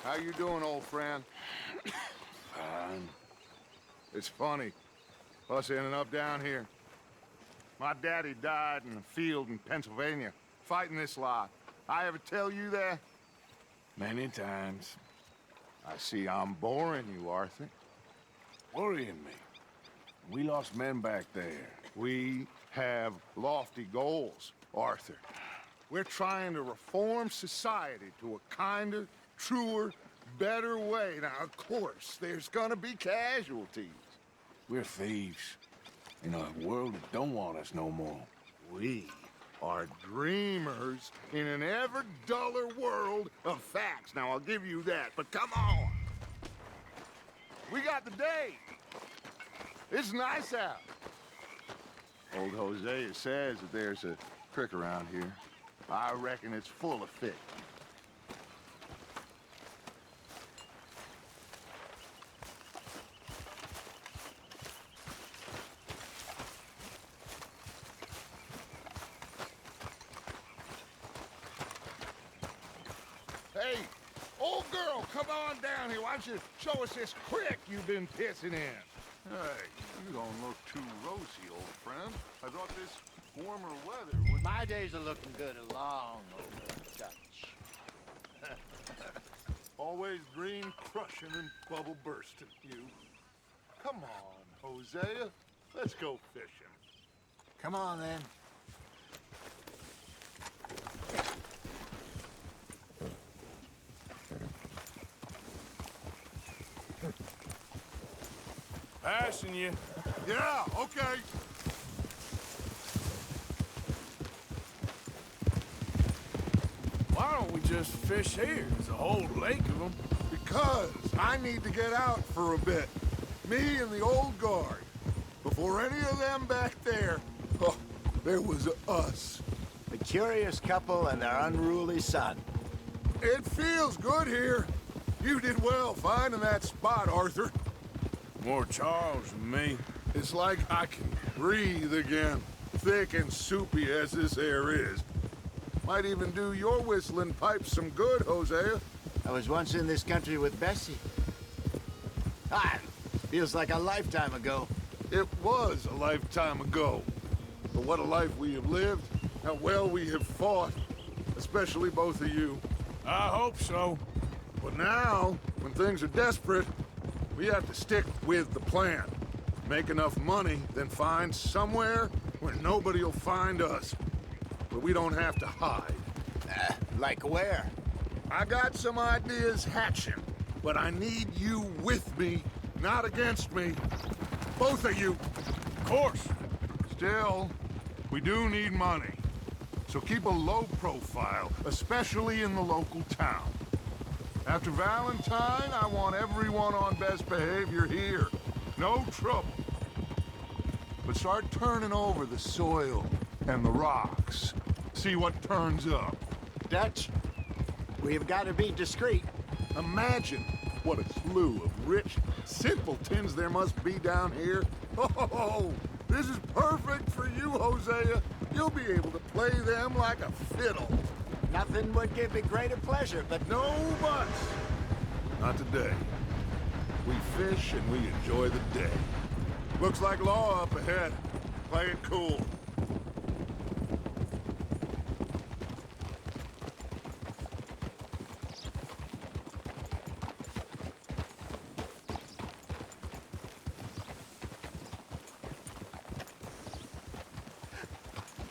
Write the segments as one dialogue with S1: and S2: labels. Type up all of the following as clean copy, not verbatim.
S1: How you doing, old friend?
S2: Fine.
S1: It's funny, us ending up down here. My daddy died in a field in Pennsylvania, fighting this lot. I ever tell you that?
S2: Many times.
S1: I see I'm boring you, Arthur.
S2: Worrying me. We lost men back there.
S1: We have lofty goals, Arthur. We're trying to reform society to a kinder, truer, better way. Now, of course, there's gonna be casualties.
S2: We're thieves. In a world that don't want us no more.
S1: We are dreamers in an ever duller world of facts. Now, I'll give you that, but come on. We got the day. It's nice out. Old Hosea says that there's a creek around here. I reckon it's full of fish. Hey, old girl, come on down here. Why don't you show us this creek you've been pissing in?
S3: Hey, you don't look too rosy, old friend. I thought this warmer weather would...
S4: My days are looking good along over Dutch.
S3: Always dream crushing and bubble bursting, you. Come on, Hosea. Let's go fishing.
S4: Come on, then.
S2: Passing you.
S3: Yeah, okay.
S2: Why don't we just fish here? There's a whole lake of them.
S1: Because I need to get out for a bit. Me and the old guard. Before any of them back there, oh, there was us.
S4: The curious couple and their unruly son.
S1: It feels good here. You did well finding that spot, Arthur.
S2: More Charles than me.
S1: It's like I can breathe again. Thick and soupy as this air is. Might even do your whistling pipes some good, Hosea.
S4: I was once in this country with Bessie. Feels like a lifetime ago.
S1: It was a lifetime ago. But what a life we have lived. How well we have fought. Especially both of you.
S2: I hope so.
S1: But now, when things are desperate, we have to stick with the plan. Make enough money, then find somewhere where nobody will find us. Where we don't have to hide.
S4: Like where?
S1: I got some ideas hatching, but I need you with me, not against me. Both of you.
S2: Of course.
S1: Still, we do need money. So keep a low profile, especially in the local town. After Valentine, I want everyone on best behavior here. No trouble. But start turning over the soil and the rocks. See what turns up.
S4: Dutch, we've got to be discreet.
S1: Imagine what a slew of rich simpletons there must be down here. Oh, this is perfect for you, Hosea. You'll be able to play them like a fiddle.
S4: Nothing would give me greater pleasure, but
S1: No buts. Not today. We fish and we enjoy the day. Looks like law up ahead. Play it cool.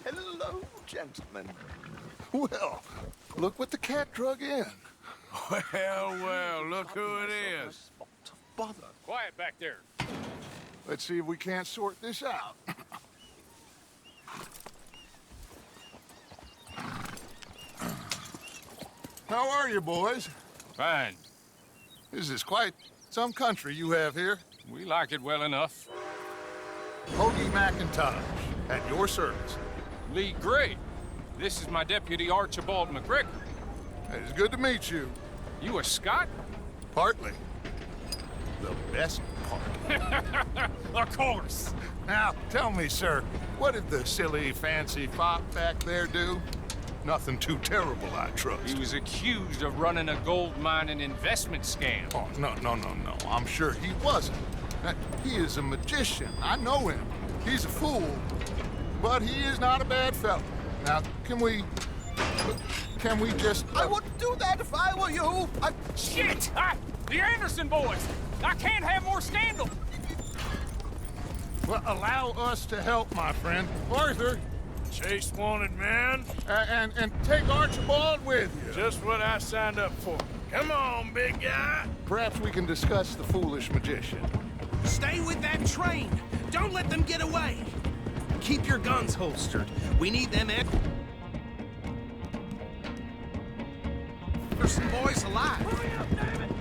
S4: hello, gentlemen.
S1: Well, look what the cat drug in.
S2: Well, look who it is.
S4: Bother.
S5: Quiet back there.
S1: Let's see if we can't sort this out. How are you, boys?
S5: Fine.
S1: This is quite some country you have here.
S5: We like it well enough.
S1: Hoagie McIntosh, at your service.
S5: Leigh Gray. This is my deputy, Archibald MacGregor.
S1: It's good to meet you.
S5: You a Scot?
S1: Partly. The best part.
S5: Of course.
S1: Now, tell me, sir, what did the silly, fancy fop back there do? Nothing too terrible, I trust.
S5: He was accused of running a gold mining investment scam.
S1: Oh, no. I'm sure he wasn't. He is a magician. I know him. He's a fool, but he is not a bad fellow. Now, can we just...
S6: I wouldn't do that if I were you.
S5: Shit! The Anderson boys! I can't have more scandal!
S1: Well, allow us to help, my friend. Arthur,
S2: Chase wanted man.
S1: and take Archibald with you.
S2: Just what I signed up for. Come on, big guy.
S1: Perhaps we can discuss the foolish magician.
S6: Stay with that train. Don't let them get away. Keep your guns holstered. We need them Anderson boys alive. Hurry up, damn it!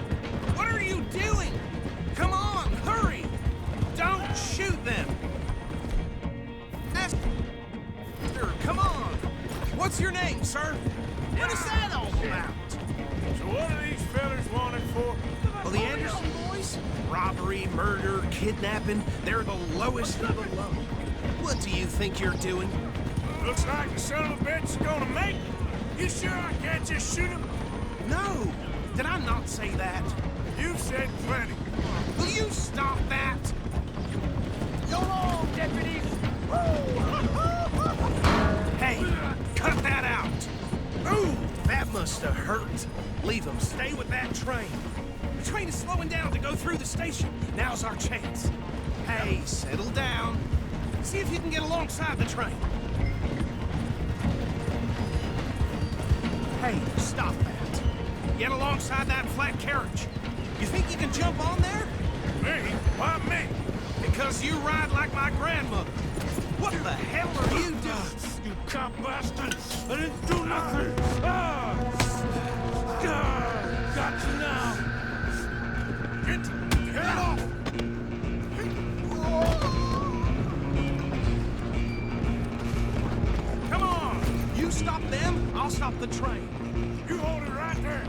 S6: What are you doing? Come on, hurry! Don't shoot them. Come on. What's your name, sir? What is that all about?
S2: So what are these fellas wanted for?
S6: Well, the Anderson boys? Robbery, murder, kidnapping. They're the lowest of the low. What do you think you're doing?
S2: Looks like the son of a bitch is gonna make it. You sure I can't just shoot him?
S6: No. Did I not say that?
S2: You've said plenty.
S6: Will you stop that? Go on, deputies! Hey, cut that out! Ooh, that must have hurt. Leave them. Stay with that train. The train is slowing down to go through the station. Now's our chance. Hey, settle down. See if you can get alongside the train. Hey, stop that. Get alongside that flat carriage. You think you can jump on there?
S2: Me? Why me?
S6: Because you ride like my grandmother. What the hell are you doing?
S2: You cop bastard! I didn't do nothing! Got you now! Get off!
S6: Come on! You stop them, I'll stop the train.
S2: You hold it right there!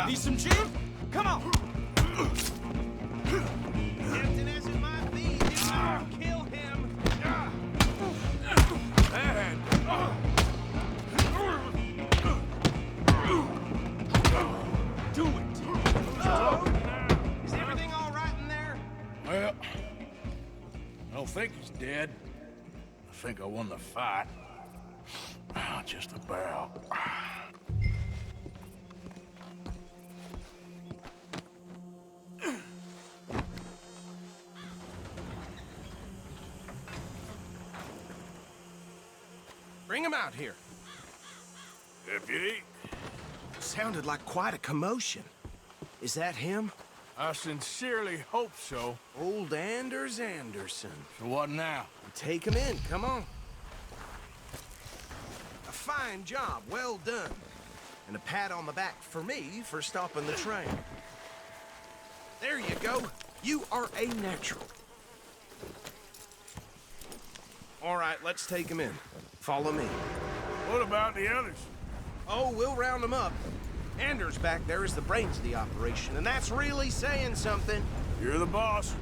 S6: Need some gin? Come on! Tempting as it might be, it didn't kill him. Do it! Is everything all right in there?
S2: Well, I don't think he's dead. I think I won the fight. Just about.
S6: Bring him out here.
S2: Deputy?
S6: Sounded like quite a commotion. Is that him?
S2: I sincerely hope so.
S6: Old Anders Anderson.
S2: So what now?
S6: Take him in, come on. A fine job, well done. And a pat on the back for me for stopping the train. There you go. You are a natural. All right, let's take him in. Follow me.
S2: What about the others?
S6: Oh, we'll round them up. Anders back there is the brains of the operation, and that's really saying something.
S2: You're the boss.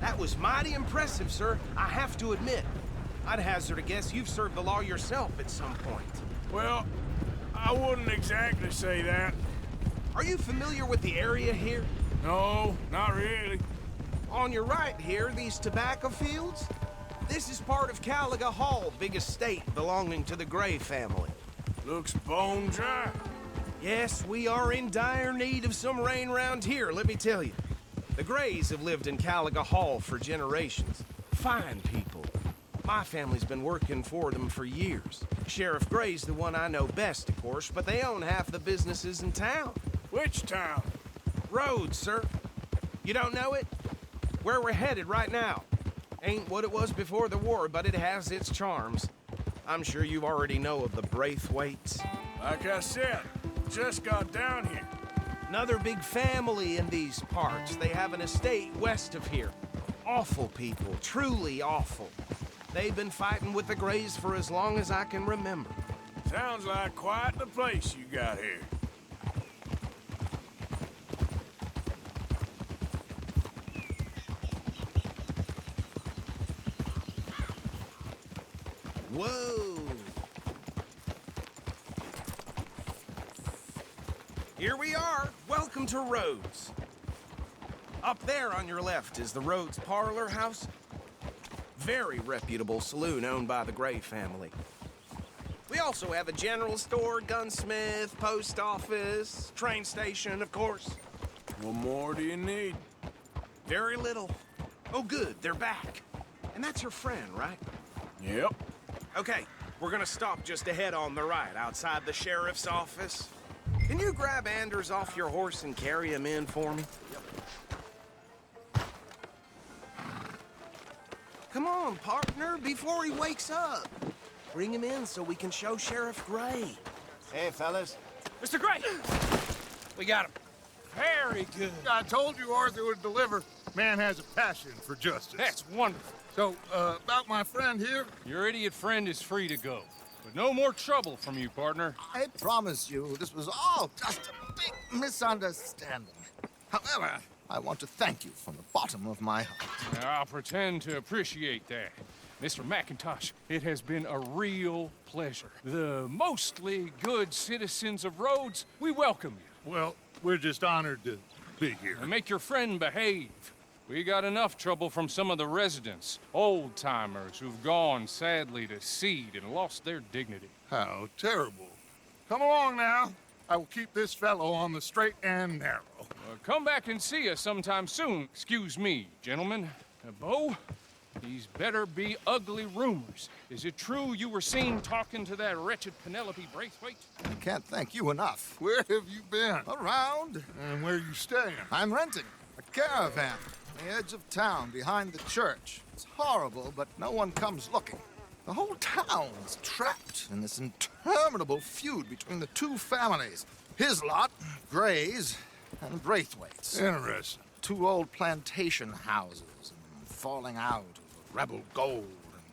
S6: That was mighty impressive, sir. I have to admit. I'd hazard a guess you've served the law yourself at some point.
S2: Well, I wouldn't exactly say that.
S6: Are you familiar with the area here?
S2: No, not really.
S6: On your right here, these tobacco fields? This is part of Caliga Hall, big estate belonging to the Gray family.
S2: Looks bone dry.
S6: Yes, we are in dire need of some rain round here, let me tell you. The Grays have lived in Caliga Hall for generations. Fine people. My family's been working for them for years. Sheriff Gray's the one I know best, of course, but they own half the businesses in town.
S2: Which town?
S6: Rhodes, sir. You don't know it? Where we're headed right now. Ain't what it was before the war, but it has its charms. I'm sure you already know of the Braithwaites.
S2: Like I said, just got down here.
S6: Another big family in these parts. They have an estate west of here. Awful people, truly awful. They've been fighting with the Grays for as long as I can remember.
S2: Sounds like quite the place you got here.
S6: Whoa! Here we are. Welcome to Rhodes. Up there on your left is the Rhodes Parlor House. Very reputable saloon owned by the Gray family. We also have a general store, gunsmith, post office, train station, of course.
S2: What more do you need?
S6: Very little. Oh, good, they're back. And that's your friend, right?
S2: Yep.
S6: Okay, we're gonna stop just ahead on the right, outside the sheriff's office. Can you grab Anders off your horse and carry him in for me? Come on, partner, before he wakes up. Bring him in so we can show Sheriff Gray.
S4: Hey, fellas.
S5: Mr. Gray! We got him. Very good.
S3: I told you Arthur would deliver. Man has a passion for justice.
S5: That's wonderful.
S3: So, about my friend here,
S5: Your idiot friend is free to go. But no more trouble from you, partner.
S7: I promise you, this was all just a big misunderstanding. However, I want to thank you from the bottom of my heart.
S5: Now, I'll pretend to appreciate that. Mr. McIntosh, it has been a real pleasure. The mostly good citizens of Rhodes, we welcome you.
S3: well, we're just honored to be here.
S5: And make your friend behave. We got enough trouble from some of the residents, old-timers who've gone, sadly, to seed and lost their dignity.
S3: How terrible. Come along now. I will keep this fellow on the straight and narrow.
S5: Come back and see us sometime soon. Excuse me, gentlemen. Bo, these better be ugly rumors. Is it true you were seen talking to that wretched Penelope Braithwaite?
S7: I can't thank you enough.
S3: Where have you been?
S7: Around,
S3: And where you staying?
S7: I'm renting a caravan on the edge of town behind the church. It's horrible, but no one comes looking. The whole town's trapped in this interminable feud between the two families. His lot, Gray's, and Braithwaite's.
S3: Interesting.
S7: Two old plantation houses and falling out over rebel gold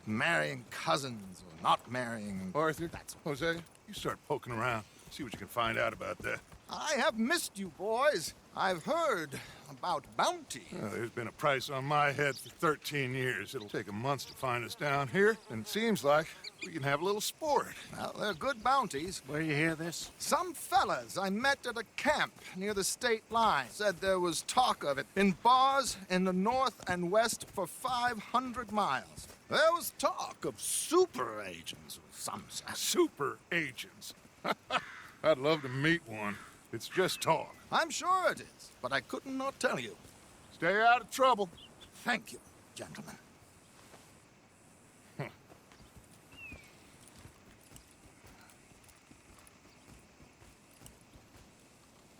S7: and marrying cousins or not marrying.
S3: Arthur,
S7: That's
S3: Jose, you start poking around. See what you can find out about that.
S7: I have missed you, boys. I've heard about bounty.
S3: There's been a price on my head for 13 years. It'll take a month to find us down here, and it seems like we can have a little sport.
S7: Well, they're good bounties.
S4: Where you hear this?
S7: Some fellas I met at a camp near the state line said there was talk of it in bars in the north and west for 500 miles. There was talk of super agents of some sort.
S3: Super agents. I'd love to meet one. It's just talk.
S7: I'm sure it is, but I couldn't not tell you.
S3: Stay out of trouble.
S7: Thank you, gentlemen.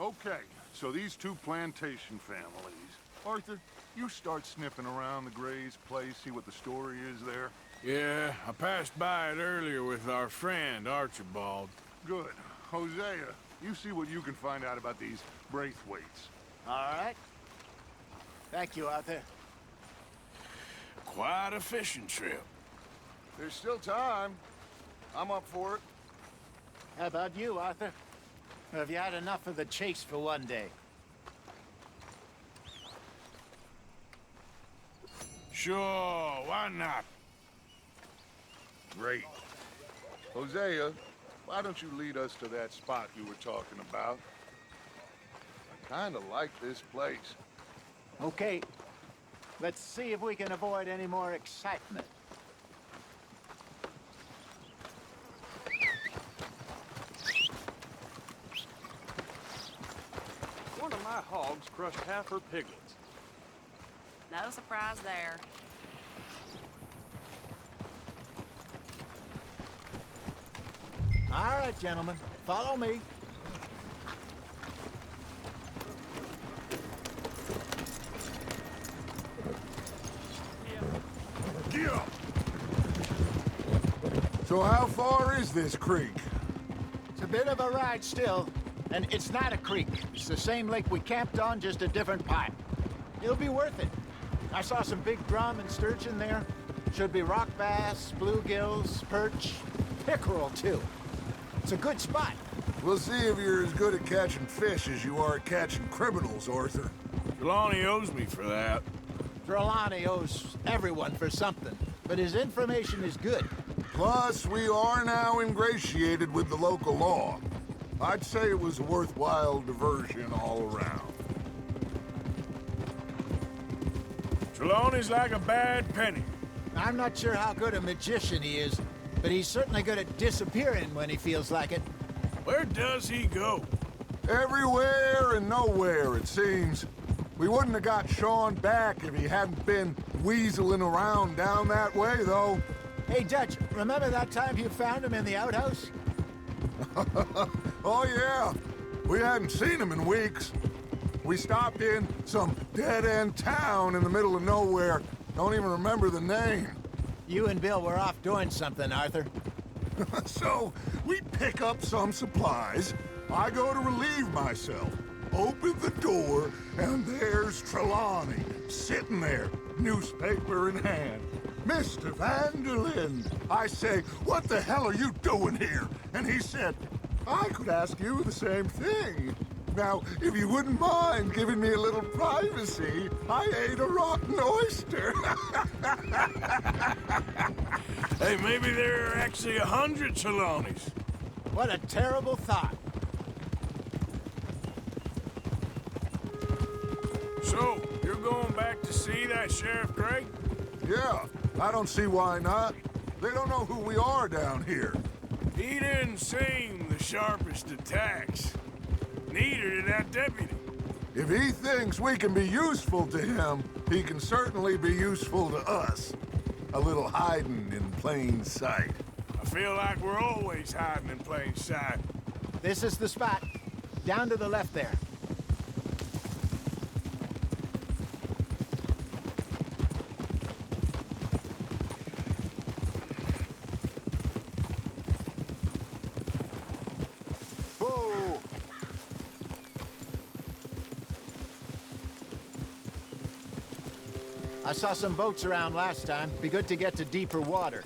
S3: Okay, so these two plantation families. Arthur, you start sniffing around the Gray's place, see what the story is there.
S2: Yeah, I passed by it earlier with our friend, Archibald.
S3: Good. Hosea, you see what you can find out about these Braithwaites.
S4: All right. Thank you, Arthur.
S2: Quite a fishing trip.
S3: There's still time. I'm up for it.
S4: How about you, Arthur? Have you had enough of the chase for one day?
S2: Sure, why not?
S3: Great. Hosea, why don't you lead us to that spot you were talking about? I kinda like this place.
S4: Okay. Let's see if we can avoid any more excitement.
S8: One of my hogs crushed half her piglets.
S9: No surprise there.
S4: All right, gentlemen. Follow me.
S3: Get up! So how far is this creek?
S4: It's a bit of a ride still, and it's not a creek. It's the same lake we camped on, just a different part. It'll be worth it. I saw some big drum and sturgeon there. Should be rock bass, bluegills, perch, pickerel too. It's a good spot.
S3: We'll see if you're as good at catching fish as you are at catching criminals, Arthur.
S2: Trelawny owes me for that.
S4: Trelawny owes everyone for something, but his information is good.
S3: Plus, we are now ingratiated with the local law. I'd say it was a worthwhile diversion all around.
S2: Trelawny's like a bad penny.
S4: I'm not sure how good a magician he is, but he's certainly good at disappearing when he feels like it.
S2: Where does he go?
S3: Everywhere and nowhere, it seems. We wouldn't have got Sean back if he hadn't been weaseling around down that way, though.
S4: Hey, Dutch, remember that time you found him in the outhouse?
S3: Oh, yeah. We hadn't seen him in weeks. We stopped in some dead-end town in the middle of nowhere. Don't even remember the name.
S4: You and Bill were off doing something, Arthur.
S3: So, we pick up some supplies. I go to relieve myself. Open the door, and there's Trelawny, sitting there, newspaper in hand. Mr. Vanderlyn. I say, what the hell are you doing here? And he said, I could ask you the same thing. Now, if you wouldn't mind giving me a little privacy, I ate a rotten oyster.
S2: Hey, maybe there are actually 100 Trelawnys.
S4: What a terrible thought.
S2: So, you're going back to see that Sheriff Gray?
S3: Yeah, I don't see why not. They don't know who we are down here.
S2: He didn't seem the sharpest attacks. Neither did that deputy.
S3: If he thinks we can be useful to him, he can certainly be useful to us. A little hiding in plain sight.
S2: I feel like we're always hiding in plain sight.
S4: This is the spot. Down to the left there. Whoa! I saw some boats around last time. Be good to get to deeper water.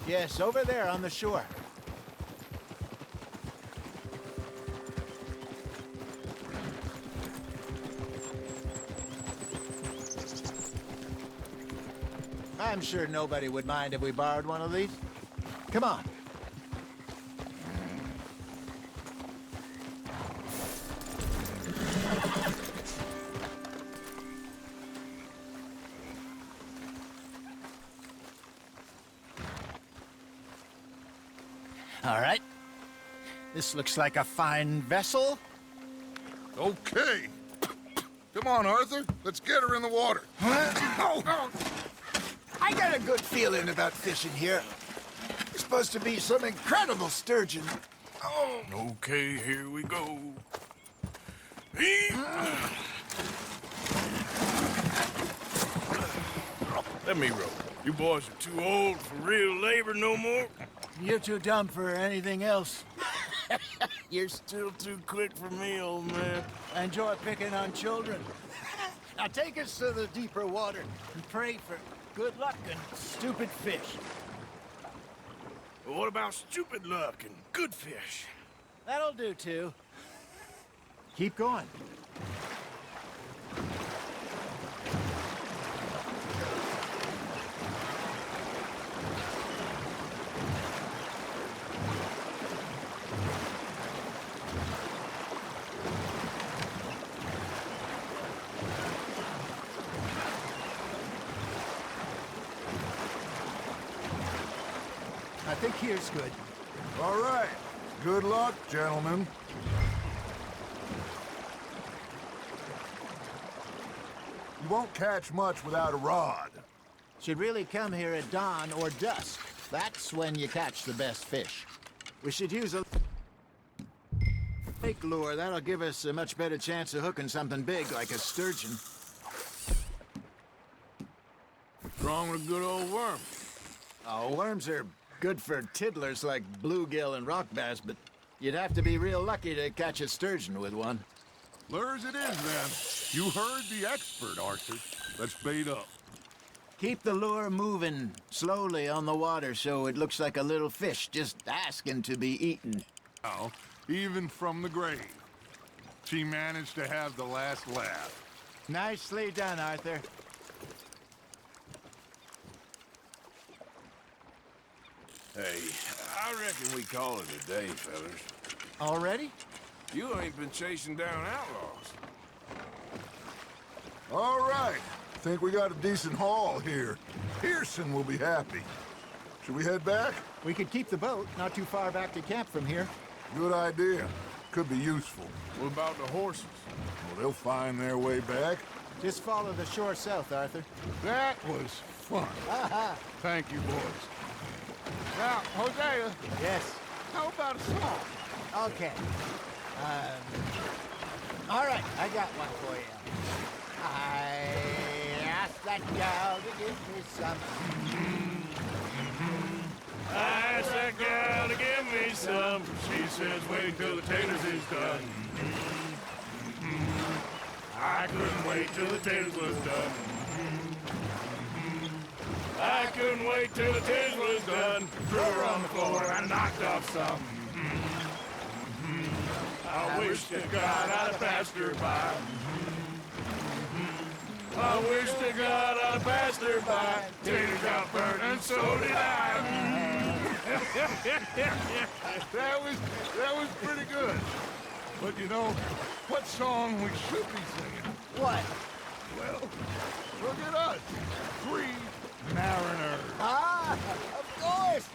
S4: Yes, over there on the shore. I'm sure nobody would mind if we borrowed one of these. Come on. All right. This looks like a fine vessel.
S3: Okay. Come on, Arthur. Let's get her in the water.
S7: I got a good feeling about fishing here. There's supposed to be some incredible sturgeon. Oh,
S2: Okay, here we go. Let me row. You boys are too old for real labor no more.
S4: You're too dumb for anything else.
S2: You're still too quick for me, old man.
S4: I enjoy picking on children. Now take us to the deeper water and pray for good luck and stupid fish.
S2: But what about stupid luck and good fish?
S4: That'll do too. Keep going. think here's good.
S3: All right. Good luck, gentlemen. You won't catch much without a rod.
S4: Should really come here at dawn or dusk. That's when you catch the best fish. We should use a lake lure. That'll give us a much better chance of hooking something big like a sturgeon.
S2: What's wrong with a good old worm?
S4: Oh, worms are good for tiddlers like bluegill and rock bass, but you'd have to be real lucky to catch a sturgeon with one.
S1: Lures it is, then. You heard the expert, Arthur. Let's bait up.
S4: Keep the lure moving slowly on the water so it looks like a little fish just asking to be eaten.
S1: Now, even from the grave, she managed to have the last laugh.
S4: Nicely done, Arthur.
S2: Hey, I reckon we call it a day, fellas.
S4: Already?
S2: You ain't been chasing down outlaws.
S3: All right. Think we got a decent haul here. Pearson will be happy. Should we head back?
S4: We could keep the boat not too far back to camp from here.
S3: Good idea. Could be useful.
S2: What about the horses?
S3: Well, they'll find their way back.
S4: Just follow the shore south, Arthur.
S1: That was fun. Thank you, boys. Now, Hosea,
S4: Yes.
S1: how about a song?
S4: Okay. All right, I got one for you. I asked that gal to give me some.
S2: I asked that gal to give me some. She says, wait till the taters is done. I couldn't wait till the taters was done. I couldn't wait till the taters was done. Threw her on the floor and I knocked off some. I wish to God I'd have passed her by. I wish to God I'd have passed her by. Tater got burnt and so did I.
S1: That was pretty good. But you know, what song we should be singing?
S4: What?
S1: Well, look at us. 3 mariners.
S4: Ah, of course.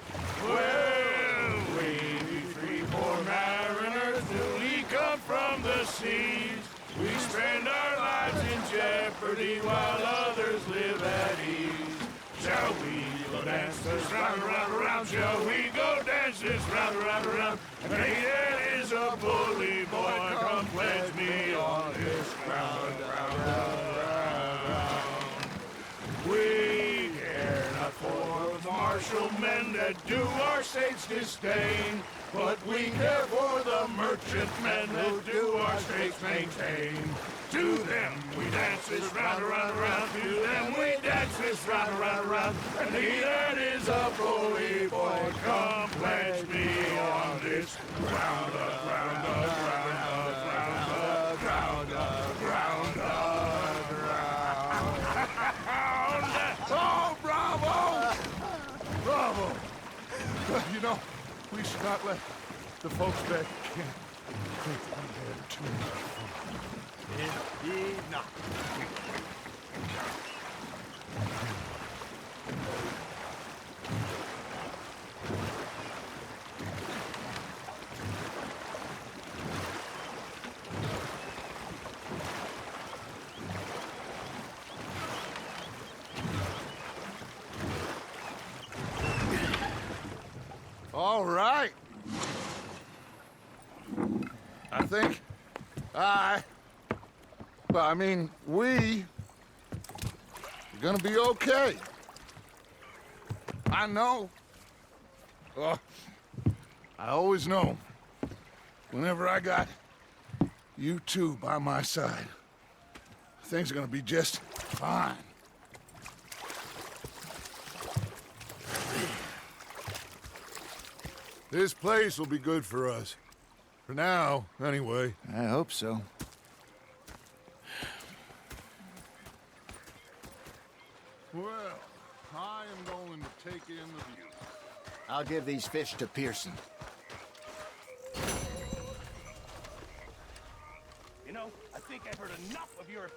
S2: Well, we 3 poor mariners newly come from the seas. We spend our lives in jeopardy while others live at ease. Shall we go dance this round, around, around? Shall we go dance this round, around, around? And it is a bully boy, come pledge me on this ground, round, round, round, round. We care not for the martial men that do our state's disdain, but we care for the merchant men that do our state's maintain. To them we dance this round, around, around. To them we dance this round, around, around. And he that is a bully boy, come pledge me on this ground up, ground up, ground up, ground up, ground up, ground up, ground.
S1: Oh, bravo! Bravo! You know, we should not let the folks back at camp think we had too much fun.
S4: Indeed not.
S1: All right. I think we are gonna be okay. I know. I always know. Whenever I got you two by my side, things are gonna be just fine. This place will be good for us. For now, anyway.
S4: I hope so.
S1: Well, I am going to take in the view.
S4: I'll give these fish to Pearson.
S6: You know, I think I've heard enough of your...